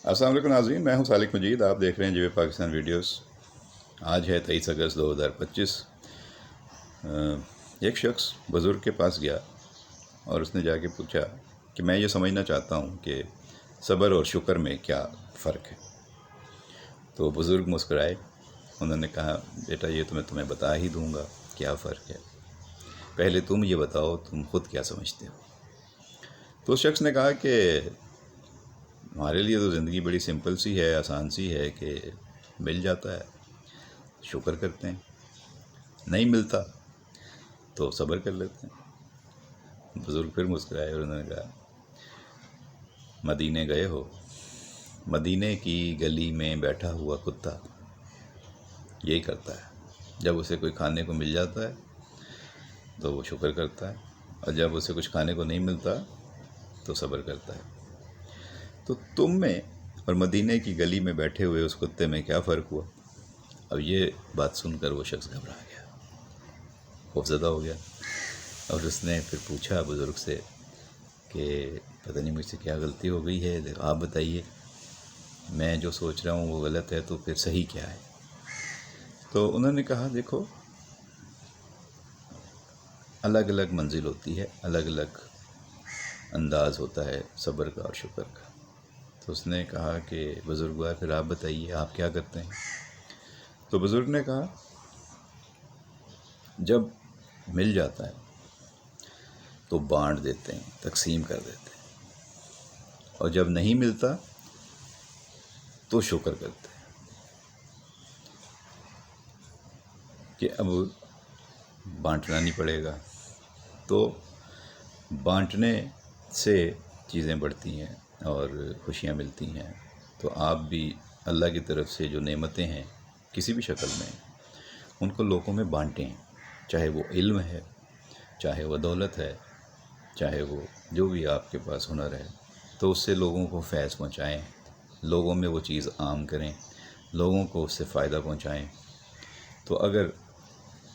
السلام علیکم ناظرین، میں ہوں سالک مجید، آپ دیکھ رہے ہیں جی پاکستان ویڈیوز۔ آج ہے 23 اگست 2025۔ ایک شخص بزرگ کے پاس گیا اور اس نے جا کے پوچھا کہ میں یہ سمجھنا چاہتا ہوں کہ صبر اور شکر میں کیا فرق ہے۔ تو بزرگ مسکرائے، انہوں نے کہا بیٹا یہ تو میں تمہیں بتا ہی دوں گا کیا فرق ہے، پہلے تم یہ بتاؤ تم خود کیا سمجھتے ہو۔ تو اس شخص نے کہا کہ ہمارے لیے تو زندگی بڑی سمپل سی ہے، آسان سی ہے کہ مل جاتا ہے شکر کرتے ہیں، نہیں ملتا تو صبر کر لیتے ہیں۔ بزرگ پھر مسکرائے اور انہوں نے کہا مدینے گئے ہو، مدینے کی گلی میں بیٹھا ہوا کتا یہی کرتا ہے، جب اسے کوئی کھانے کو مل جاتا ہے تو وہ شکر کرتا ہے، اور جب اسے کچھ کھانے کو نہیں ملتا تو صبر کرتا ہے۔ تو تم میں اور مدینے کی گلی میں بیٹھے ہوئے اس کتے میں کیا فرق ہوا؟ اب یہ بات سن کر وہ شخص گھبرا گیا، خوفزدہ ہو گیا، اور اس نے پھر پوچھا بزرگ سے کہ پتہ نہیں مجھ سے کیا غلطی ہو گئی ہے، آپ بتائیے، میں جو سوچ رہا ہوں وہ غلط ہے تو پھر صحیح کیا ہے؟ تو انہوں نے کہا دیکھو، الگ الگ منزل ہوتی ہے، الگ الگ انداز ہوتا ہے صبر کا اور شکر کا۔ تو اس نے کہا کہ بزرگ ہوا پھر آپ بتائیے آپ کیا کرتے ہیں؟ تو بزرگ نے کہا جب مل جاتا ہے تو بانٹ دیتے ہیں، تقسیم کر دیتے ہیں، اور جب نہیں ملتا تو شکر کرتے ہیں کہ اب بانٹنا نہیں پڑے گا۔ تو بانٹنے سے چیزیں بڑھتی ہیں اور خوشیاں ملتی ہیں۔ تو آپ بھی اللہ کی طرف سے جو نعمتیں ہیں کسی بھی شکل میں، ان کو لوگوں میں بانٹیں، چاہے وہ علم ہے، چاہے وہ دولت ہے، چاہے وہ جو بھی آپ کے پاس ہنر ہے، تو اس سے لوگوں کو فیض پہنچائیں، لوگوں میں وہ چیز عام کریں، لوگوں کو اس سے فائدہ پہنچائیں۔ تو اگر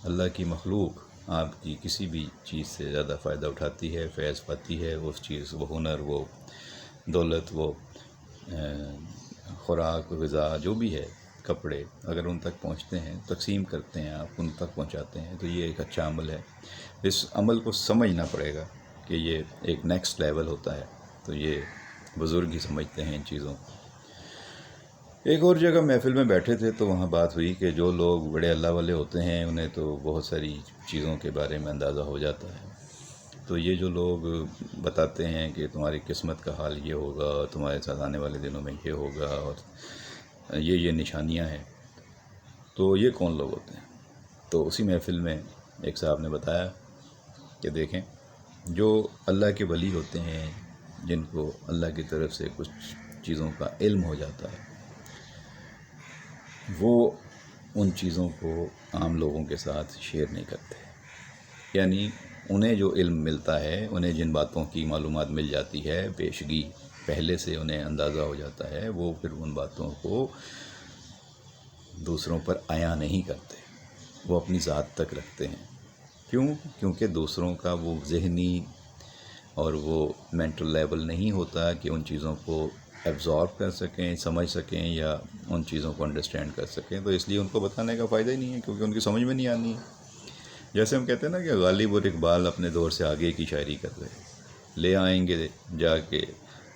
اللہ کی مخلوق آپ کی کسی بھی چیز سے زیادہ فائدہ اٹھاتی ہے، فیض پاتی ہے، اس چیز، وہ ہنر، وہ دولت، وہ خوراک، غذا، جو بھی ہے، کپڑے، اگر ان تک پہنچتے ہیں، تقسیم کرتے ہیں، آپ ان تک پہنچاتے ہیں، تو یہ ایک اچھا عمل ہے۔ اس عمل کو سمجھنا پڑے گا کہ یہ ایک نیکسٹ لیول ہوتا ہے، تو یہ بزرگ ہی سمجھتے ہیں ان چیزوں کو۔ ایک اور جگہ محفل میں بیٹھے تھے تو وہاں بات ہوئی کہ جو لوگ بڑے اللہ والے ہوتے ہیں انہیں تو بہت ساری چیزوں کے بارے میں اندازہ ہو جاتا ہے، تو یہ جو لوگ بتاتے ہیں کہ تمہاری قسمت کا حال یہ ہوگا، تمہارے ساتھ آنے والے دنوں میں یہ ہوگا، اور یہ نشانیاں ہیں، تو یہ کون لوگ ہوتے ہیں؟ تو اسی محفل میں ایک صاحب نے بتایا کہ دیکھیں، جو اللہ کے ولی ہوتے ہیں، جن کو اللہ کی طرف سے کچھ چیزوں کا علم ہو جاتا ہے، وہ ان چیزوں کو عام لوگوں کے ساتھ شیئر نہیں کرتے۔ یعنی انہیں جو علم ملتا ہے، انہیں جن باتوں کی معلومات مل جاتی ہے، پیشگی پہلے سے انہیں اندازہ ہو جاتا ہے، وہ پھر ان باتوں کو دوسروں پر عیاں نہیں کرتے، وہ اپنی ذات تک رکھتے ہیں۔ کیونکہ دوسروں کا وہ ذہنی اور وہ مینٹل لیول نہیں ہوتا کہ ان چیزوں کو ایبزارب کر سکیں، سمجھ سکیں، یا ان چیزوں کو انڈرسٹینڈ کر سکیں، تو اس لیے ان کو بتانے کا فائدہ ہی نہیں ہے، کیونکہ ان کی سمجھ میں نہیں آنی ہے۔ جیسے ہم کہتے ہیں نا کہ غالب اور اقبال اپنے دور سے آگے کی شاعری کر رہے ہیں، لے آئیں گے جا کے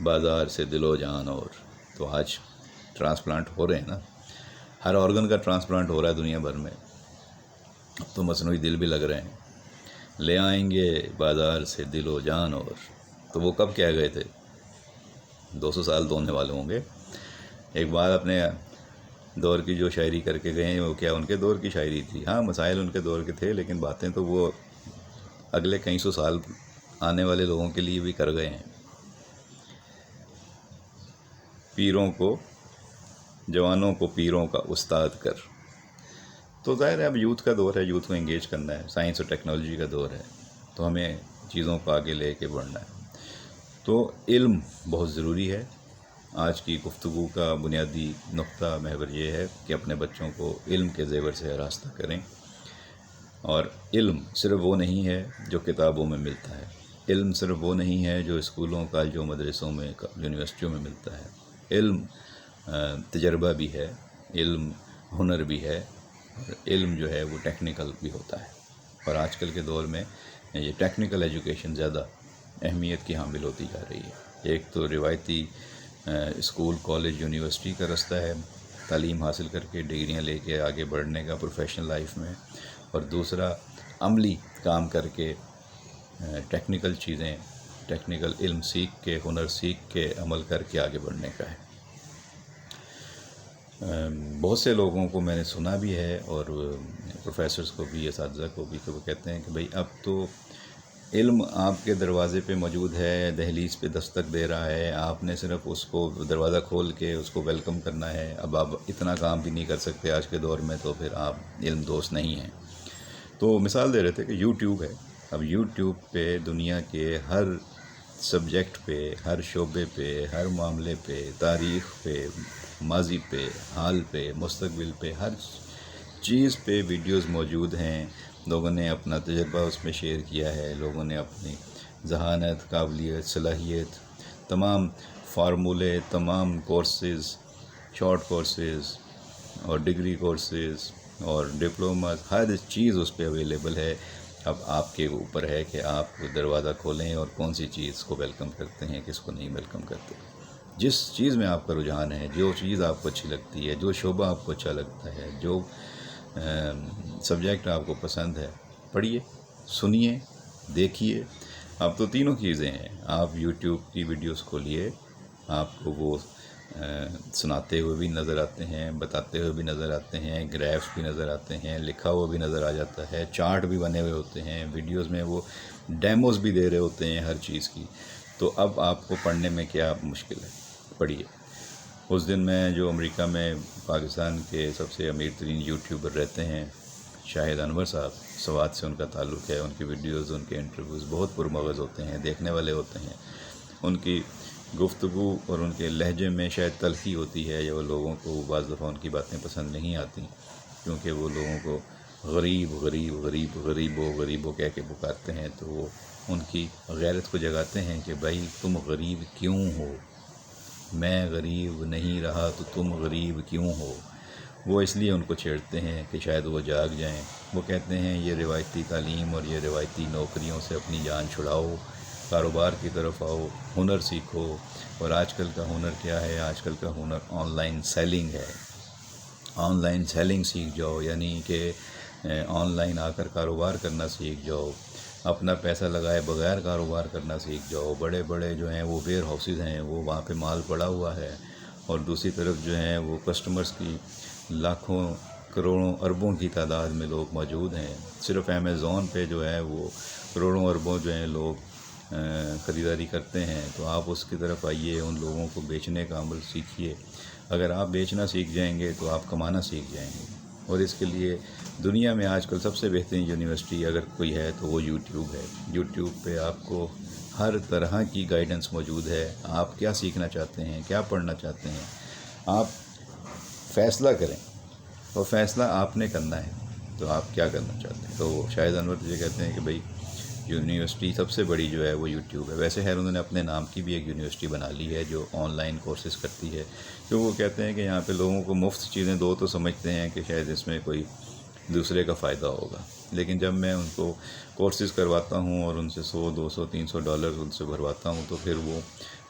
بازار سے دل و جان، اور تو آج ٹرانسپلانٹ ہو رہے ہیں نا، ہر آرگن کا ٹرانسپلانٹ ہو رہا ہے دنیا بھر میں، اب تو مصنوعی دل بھی لگ رہے ہیں۔ لے آئیں گے بازار سے دل و جان، اور تو وہ کب کہہ گئے تھے؟ 200 سال تو ہونے والے ہوں گے۔ اقبال اپنے دور کی جو شاعری کر کے گئے ہیں، وہ کیا ان کے دور کی شاعری تھی؟ ہاں، مسائل ان کے دور کے تھے، لیکن باتیں تو وہ اگلے کئی سو سال آنے والے لوگوں کے لیے بھی کر گئے ہیں۔ پیروں کو، جوانوں کو پیروں کا استاد کر۔ تو ظاہر ہے اب یوتھ کا دور ہے، یوتھ کو انگیج کرنا ہے، سائنس اور ٹیکنالوجی کا دور ہے، تو ہمیں چیزوں کو آگے لے کے بڑھنا ہے۔ تو علم بہت ضروری ہے۔ آج کی گفتگو کا بنیادی نقطہ محور یہ ہے کہ اپنے بچوں کو علم کے زیور سے آراستہ کریں، اور علم صرف وہ نہیں ہے جو کتابوں میں ملتا ہے، علم صرف وہ نہیں ہے جو اسکولوں، کالجوں، مدرسوں میں، یونیورسٹیوں میں ملتا ہے۔ علم تجربہ بھی ہے، علم ہنر بھی ہے، اور علم جو ہے وہ ٹیکنیکل بھی ہوتا ہے، اور آج کل کے دور میں یہ ٹیکنیکل ایجوکیشن زیادہ اہمیت کی حامل ہوتی جا رہی ہے۔ ایک تو روایتی اسکول، کالج، یونیورسٹی کا رستہ ہے تعلیم حاصل کر کے ڈگریاں لے کے آگے بڑھنے کا پروفیشنل لائف میں، اور دوسرا عملی کام کر کے ٹیکنیکل چیزیں، ٹیکنیکل علم سیکھ کے، ہنر سیکھ کے عمل کر کے آگے بڑھنے کا ہے۔ بہت سے لوگوں کو میں نے سنا بھی ہے، اور پروفیسرز کو بھی، اساتذہ کو بھی، کہ وہ کہتے ہیں کہ بھئی اب تو علم آپ کے دروازے پہ موجود ہے، دہلیز پہ دستک دے رہا ہے، آپ نے صرف اس کو دروازہ کھول کے اس کو ویلکم کرنا ہے، اب آپ اتنا کام بھی نہیں کر سکتے آج کے دور میں، تو پھر آپ علم دوست نہیں ہیں۔ تو مثال دے رہے تھے کہ یوٹیوب ہے، اب یوٹیوب پہ دنیا کے ہر سبجیکٹ پہ، ہر شعبے پہ، ہر معاملے پہ، تاریخ پہ، ماضی پہ، حال پہ، مستقبل پہ، ہر چیز پہ ویڈیوز موجود ہیں۔ لوگوں نے اپنا تجربہ اس میں شیئر کیا ہے، لوگوں نے اپنی ذہانت، قابلیت، صلاحیت، تمام فارمولے، تمام کورسز، شارٹ کورسز اور ڈگری کورسز اور ڈپلوما، ہر چیز اس پہ اویلیبل ہے۔ اب آپ کے اوپر ہے کہ آپ دروازہ کھولیں اور کون سی چیز کو ویلکم کرتے ہیں، کس کو نہیں ویلکم کرتے۔ جس چیز میں آپ کا رجحان ہے، جو چیز آپ کو اچھی لگتی ہے، جو شعبہ آپ کو اچھا لگتا ہے، جو سبجیکٹ آپ کو پسند ہے، پڑھیے، سنیے، دیکھیے۔ اب تو تینوں چیزیں ہیں، آپ یوٹیوب کی ویڈیوز کھولیے، آپ کو وہ سناتے ہوئے بھی نظر آتے ہیں، بتاتے ہوئے بھی نظر آتے ہیں، گرافس بھی نظر آتے ہیں، لکھا ہوا بھی نظر آ جاتا ہے، چارٹ بھی بنے ہوئے ہوتے ہیں، ویڈیوز میں وہ ڈیموز بھی دے رہے ہوتے ہیں ہر چیز کی۔ تو اب آپ کو پڑھنے میں کیا مشکل ہے، پڑھیے۔ اس دن میں جو امریکہ میں پاکستان کے سب سے امیر ترین یوٹیوبر رہتے ہیں، شاہد انور صاحب، سوات سے ان کا تعلق ہے، ان کی ویڈیوز، ان کے انٹرویوز بہت پرمغز ہوتے ہیں، دیکھنے والے ہوتے ہیں۔ ان کی گفتگو اور ان کے لہجے میں شاید تلخی ہوتی ہے، یا وہ لوگوں کو بعض دفعہ ان کی باتیں پسند نہیں آتی، کیونکہ وہ لوگوں کو غریب غریب غریب غریبو غریبو کہہ کے پکارتے ہیں، تو وہ ان کی غیرت کو جگاتے ہیں کہ بھائی تم غریب کیوں ہو، میں غریب نہیں رہا تو تم غریب کیوں ہو۔ وہ اس لیے ان کو چھیڑتے ہیں کہ شاید وہ جاگ جائیں۔ وہ کہتے ہیں یہ روایتی تعلیم اور یہ روایتی نوکریوں سے اپنی جان چھڑاؤ، کاروبار کی طرف آؤ، ہنر سیکھو۔ اور آج کل کا ہنر کیا ہے؟ آج کل کا ہنر آن لائن سیلنگ ہے۔ آن لائن سیلنگ سیکھ جاؤ، یعنی کہ آن لائن آ کر کاروبار کرنا سیکھ جاؤ، اپنا پیسہ لگائے بغیر کاروبار کرنا سیکھ جاؤ۔ بڑے بڑے جو ہیں وہ ویئر ہاؤسز ہیں، وہ وہاں پہ مال پڑا ہوا ہے، اور دوسری طرف جو ہیں وہ کسٹمرز کی لاکھوں، کروڑوں، اربوں کی تعداد میں لوگ موجود ہیں۔ صرف امیزون پہ جو ہے وہ کروڑوں اربوں جو ہیں لوگ خریداری کرتے ہیں۔ تو آپ اس کی طرف آئیے، ان لوگوں کو بیچنے کا عمل سیکھیے۔ اگر آپ بیچنا سیکھ جائیں گے تو آپ کمانا سیکھ جائیں گے، اور اس کے لیے دنیا میں آج کل سب سے بہترین یونیورسٹی اگر کوئی ہے تو وہ یوٹیوب ہے۔ یوٹیوب پہ آپ کو ہر طرح کی گائیڈنس موجود ہے۔ آپ کیا سیکھنا چاہتے ہیں، کیا پڑھنا چاہتے ہیں، آپ فیصلہ کریں، اور فیصلہ آپ نے کرنا ہے، تو آپ کیا کرنا چاہتے ہیں۔ تو شاہد انور یہ کہتے ہیں کہ بھئی یونیورسٹی سب سے بڑی جو ہے وہ یوٹیوب ہے۔ ویسے خیر انہوں نے اپنے نام کی بھی ایک یونیورسٹی بنا لی ہے جو آن لائن کورسز کرتی ہے، تو وہ کہتے ہیں کہ یہاں پہ لوگوں کو مفت چیزیں دو تو سمجھتے ہیں کہ شاید اس میں کوئی دوسرے کا فائدہ ہوگا، لیکن جب میں ان کو کورسز کرواتا ہوں اور ان سے $100، $200، $300 ان سے بھرواتا ہوں، تو پھر وہ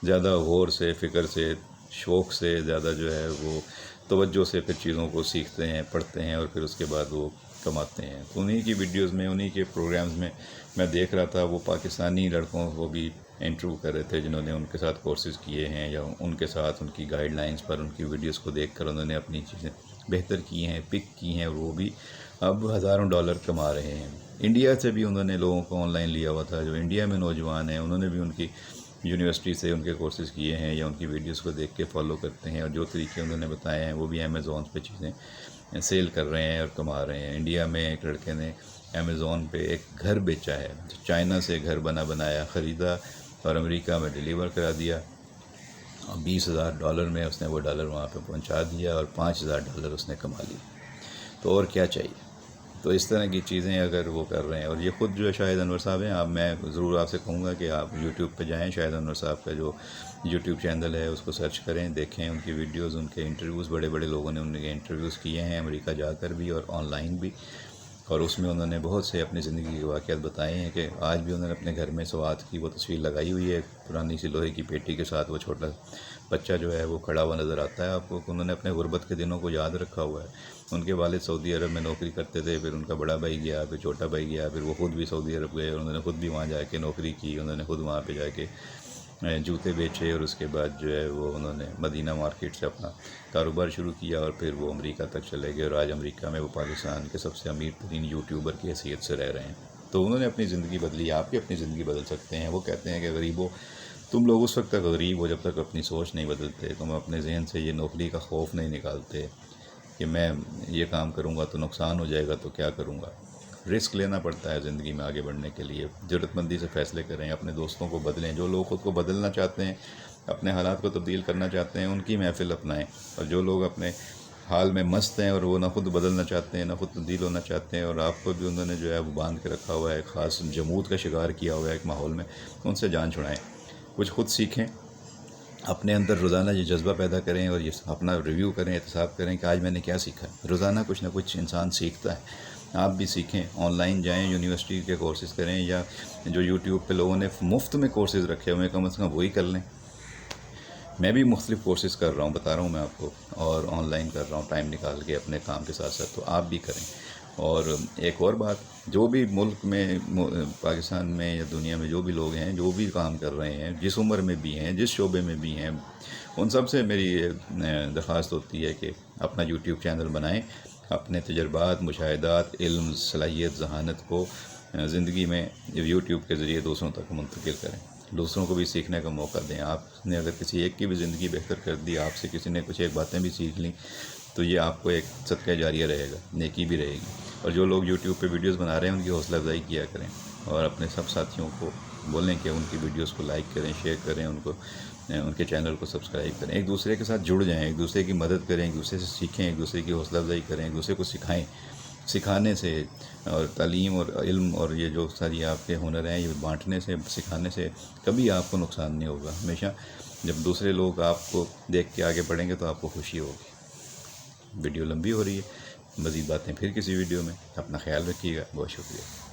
زیادہ غور سے، فکر سے، شوق سے زیادہ جو ہے وہ توجہ سے پھر چیزوں کو سیکھتے ہیں، پڑھتے ہیں، اور پھر اس کے بعد وہ کماتے ہیں۔ تو انہی کی ویڈیوز میں، انہی کے پروگرامز میں میں دیکھ رہا تھا، وہ پاکستانی لڑکوں کو بھی انٹرویو کر رہے تھے جنہوں نے ان کے ساتھ کورسز کیے ہیں، یا ان کے ساتھ ان کی گائیڈ لائنز پر ان کی ویڈیوز کو دیکھ کر انہوں نے اپنی چیزیں بہتر کی ہیں، پک کی ہیں، اور وہ بھی اب ہزاروں ڈالر کما رہے ہیں۔ انڈیا سے بھی انہوں نے لوگوں کو آن لائن لیا ہوا تھا، جو انڈیا میں نوجوان ہیں، انہوں نے بھی ان کی یونیورسٹی سے ان کے کورسز کیے ہیں، یا ان کی ویڈیوز کو دیکھ کے فالو کرتے ہیں، اور جو طریقے انہوں نے بتائے ہیں وہ بھی امیزون پہ چیزیں سیل کر رہے ہیں اور کما رہے ہیں۔ انڈیا میں ایک لڑکے نے امیزون پہ ایک گھر بیچا ہے، چائنا سے گھر بنایا خریدا اور امریکہ میں ڈیلیور کرا دیا، اور $20,000 میں اس نے وہ ڈالر وہاں پہ پہنچا دیا، اور $5,000 اس نے کما لی۔ تو اور کیا چاہیے؟ تو اس طرح کی چیزیں اگر وہ کر رہے ہیں، اور یہ خود جو ہے شاہد انور صاحب ہیں، میں ضرور آپ سے کہوں گا کہ آپ یوٹیوب پہ جائیں، شاہد انور صاحب کا جو یوٹیوب چینل ہے اس کو سرچ کریں، دیکھیں ان کی ویڈیوز، ان کے انٹرویوز، بڑے بڑے لوگوں نے ان کے انٹرویوز کیے ہیں امریکہ جا کر بھی اور آن لائن بھی، اور اس میں انہوں نے بہت سے اپنی زندگی کے واقعات بتائے ہیں کہ آج بھی انہوں نے اپنے گھر میں سوات کی وہ تصویر لگائی ہوئی ہے، پرانی سی لوہے کی پیٹی کے ساتھ، وہ چھوٹا بچہ جو ہے وہ کھڑا ہوا نظر آتا ہے آپ کو، کہ انہوں نے اپنے غربت کے دنوں کو یاد رکھا ہوا ہے۔ ان کے والد سعودی عرب میں نوکری کرتے تھے، پھر ان کا بڑا بھائی گیا، پھر چھوٹا بھائی گیا، پھر وہ خود بھی سعودی عرب گئے اور انہوں نے خود بھی وہاں جا کے نوکری کی، انہوں نے خود وہاں پہ جا کے جوتے بیچے، اور اس کے بعد جو ہے وہ انہوں نے مدینہ مارکیٹ سے اپنا کاروبار شروع کیا، اور پھر وہ امریکہ تک چلے گئے، اور آج امریکہ میں وہ پاکستان کے سب سے امیر ترین یوٹیوبر کی حیثیت سے رہ رہے ہیں۔ تو انہوں نے اپنی زندگی بدلی، آپ بھی اپنی زندگی بدل سکتے ہیں۔ وہ کہتے ہیں کہ غریبوں، تم لوگ اس وقت تک غریب ہو جب تک اپنی سوچ نہیں بدلتے، تم اپنے ذہن سے یہ نوکری کا خوف نہیں نکالتے کہ میں یہ کام کروں گا تو نقصان ہو جائے گا تو کیا کروں گا۔ رسک لینا پڑتا ہے زندگی میں آگے بڑھنے کے لیے، جرأت مندی سے فیصلے کریں، اپنے دوستوں کو بدلیں، جو لوگ خود کو بدلنا چاہتے ہیں، اپنے حالات کو تبدیل کرنا چاہتے ہیں، ان کی محفل اپنائیں، اور جو لوگ اپنے حال میں مست ہیں اور وہ نہ خود بدلنا چاہتے ہیں نہ خود تبدیل ہونا چاہتے ہیں، اور آپ کو بھی انہوں نے جو ہے وہ باندھ کے رکھا ہوا ہے، خاص جمود کا شکار کیا ہوا ہے ایک ماحول میں، ان سے جان چھڑائیں، کچھ خود سیکھیں، اپنے اندر روزانہ یہ جذبہ پیدا کریں، اور یہ اپنا ریویو کریں، احتساب کریں کہ آج میں نے کیا سیکھا ہے۔ روزانہ کچھ نہ کچھ انسان سیکھتا ہے، آپ بھی سیکھیں، آن لائن جائیں، یونیورسٹی کے کورسز کریں، یا جو یوٹیوب پہ لوگوں نے مفت میں کورسز رکھے ہوئے ہیں کم از کم وہی کر لیں۔ میں بھی مختلف کورسز کر رہا ہوں، بتا رہا ہوں میں آپ کو، اور آن لائن کر رہا ہوں ٹائم نکال کے اپنے کام کے ساتھ ساتھ، تو آپ بھی کریں۔ اور ایک اور بات، جو بھی ملک میں، پاکستان میں یا دنیا میں جو بھی لوگ ہیں، جو بھی کام کر رہے ہیں، جس عمر میں بھی ہیں، جس شعبے میں بھی ہیں، ان سب سے میری درخواست ہوتی ہے کہ اپنا یوٹیوب چینل بنائیں، اپنے تجربات، مشاہدات، علم، صلاحیت، ذہانت کو زندگی میں یوٹیوب کے ذریعے دوسروں تک منتقل کریں، دوسروں کو بھی سیکھنے کا موقع دیں۔ آپ نے اگر کسی ایک کی بھی زندگی بہتر کر دی، آپ سے کسی نے کچھ ایک باتیں بھی سیکھ لیں، تو یہ آپ کو ایک صدقہ جاریہ رہے گا، نیکی بھی رہے گی۔ اور جو لوگ یوٹیوب پہ ویڈیوز بنا رہے ہیں ان کی حوصلہ افزائی کیا کریں، اور اپنے سب ساتھیوں کو بولیں کہ ان کی ویڈیوز کو لائک کریں، شیئر کریں، ان کو، ان کے چینل کو سبسکرائب کریں، ایک دوسرے کے ساتھ جڑ جائیں، ایک دوسرے کی مدد کریں، ایک دوسرے سے سیکھیں، ایک دوسرے کی حوصلہ افزائی کریں، ایک دوسرے کو سکھائیں۔ سکھانے سے اور تعلیم اور علم اور یہ جو ساری آپ کے ہنر ہیں، یہ بانٹنے سے، سکھانے سے کبھی آپ کو نقصان نہیں ہوگا۔ ہمیشہ جب دوسرے لوگ آپ کو دیکھ کے آگے بڑھیں گے تو آپ کو خوشی ہوگی۔ ویڈیو لمبی ہو رہی ہے، مزید باتیں پھر کسی ویڈیو میں، اپنا خیال رکھیے گا، بہت شکریہ۔